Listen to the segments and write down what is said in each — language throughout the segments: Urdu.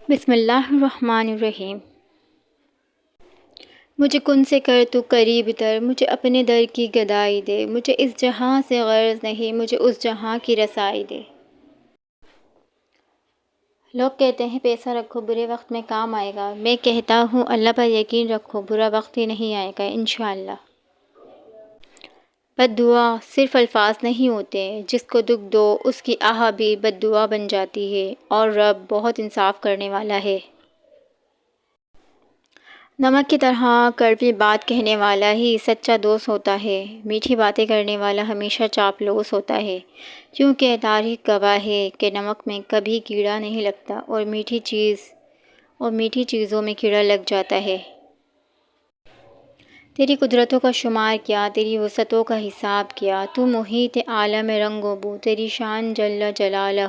بسم اللہ الرحمن الرحیم۔ مجھے کن سے کر تو قریب تر، مجھے اپنے در کی گدائی دے، مجھے اس جہاں سے غرض نہیں، مجھے اس جہاں کی رسائی دے۔ لوگ کہتے ہیں پیسہ رکھو برے وقت میں کام آئے گا، میں کہتا ہوں اللہ پر یقین رکھو برا وقت ہی نہیں آئے گا انشاءاللہ۔ بد دعا صرف الفاظ نہیں ہوتے، جس کو دکھ دو اس کی آہ بھی بد دعا بن جاتی ہے، اور رب بہت انصاف کرنے والا ہے۔ نمک کی طرح کڑوی بات کہنے والا ہی سچا دوست ہوتا ہے، میٹھی باتیں کرنے والا ہمیشہ چاپلوس ہوتا ہے، کیونکہ تاریخ گواہ ہے کہ نمک میں کبھی کیڑا نہیں لگتا اور میٹھی چیزوں میں کیڑا لگ جاتا ہے۔ تیری قدرتوں کا شمار کیا، تیری وسعتوں کا حساب کیا، تو محیط عالم رنگ و بو، تیری شان جل جلالہ۔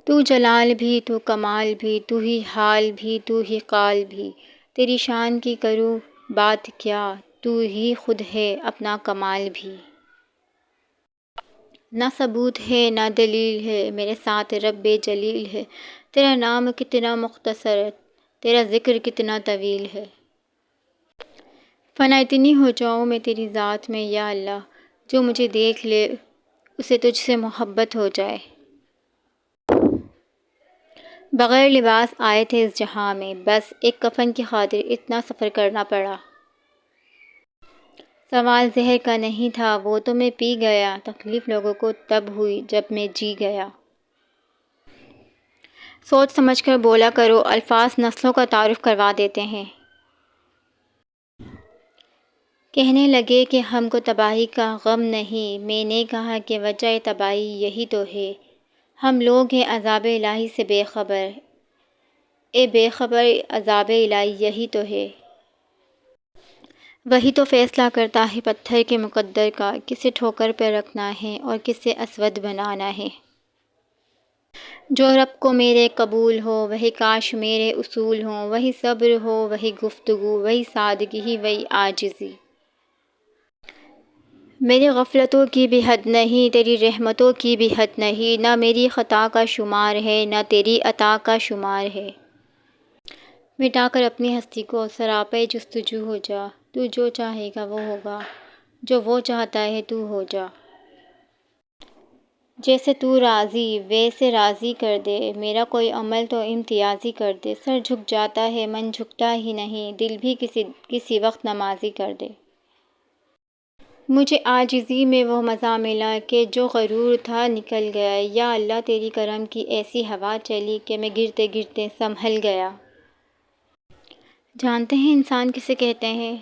تو جلال بھی، تو کمال بھی، تو ہی حال بھی، تو ہی قال بھی، تیری شان کی کروں بات کیا، تو ہی خود ہے اپنا کمال بھی۔ نہ ثبوت ہے نہ دلیل ہے، میرے ساتھ رب جلیل ہے، تیرا نام کتنا مختصر، تیرا ذکر کتنا طویل ہے۔ فنا اتنی ہو جاؤں میں تیری ذات میں یا اللہ، جو مجھے دیکھ لے اسے تجھ سے محبت ہو جائے۔ بغیر لباس آئے تھے اس جہاں میں، بس ایک کفن کی خاطر اتنا سفر کرنا پڑا۔ سوال زہر کا نہیں تھا وہ تو میں پی گیا، تکلیف لوگوں کو تب ہوئی جب میں جی گیا۔ سوچ سمجھ کر بولا کرو، الفاظ نسلوں کا تعارف کروا دیتے ہیں۔ کہنے لگے کہ ہم کو تباہی کا غم نہیں، میں نے کہا کہ وجہ تباہی یہی تو ہے، ہم لوگ ہیں عذاب الہی سے بے خبر، اے بے خبر عذاب الہی یہی تو ہے۔ وہی تو فیصلہ کرتا ہے پتھر کے مقدر کا، کسے ٹھوکر پہ رکھنا ہے اور کسے اسود بنانا ہے۔ جو رب کو میرے قبول ہو وہی کاش میرے اصول ہوں، وہی صبر ہو وہی گفتگو، وہی سادگی وہی عاجزی۔ میری غفلتوں کی بھی حد نہیں، تیری رحمتوں کی بھی حد نہیں، نہ میری خطا کا شمار ہے نہ تیری عطا کا شمار ہے۔ مٹا کر اپنی ہستی کو سراپے جستجو ہو جا، تو جو چاہے گا وہ ہوگا، جو وہ چاہتا ہے تو ہو جا۔ جیسے تو راضی ویسے راضی کر دے، میرا کوئی عمل تو امتیازی کر دے، سر جھک جاتا ہے من جھکتا ہی نہیں، دل بھی کسی وقت نمازی کر دے۔ مجھے عاجزی میں وہ مزہ ملا کہ جو غرور تھا نکل گیا، یا اللہ تیری کرم کی ایسی ہوا چلی کہ میں گرتے گرتے سنبھل گیا۔ جانتے ہیں انسان کسے کہتے ہیں؟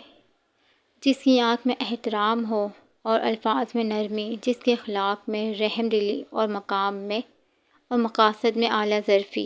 جس کی آنکھ میں احترام ہو اور الفاظ میں نرمی، جس کے اخلاق میں رحم دلی اور مقاصد میں اعلیٰ ظرفی۔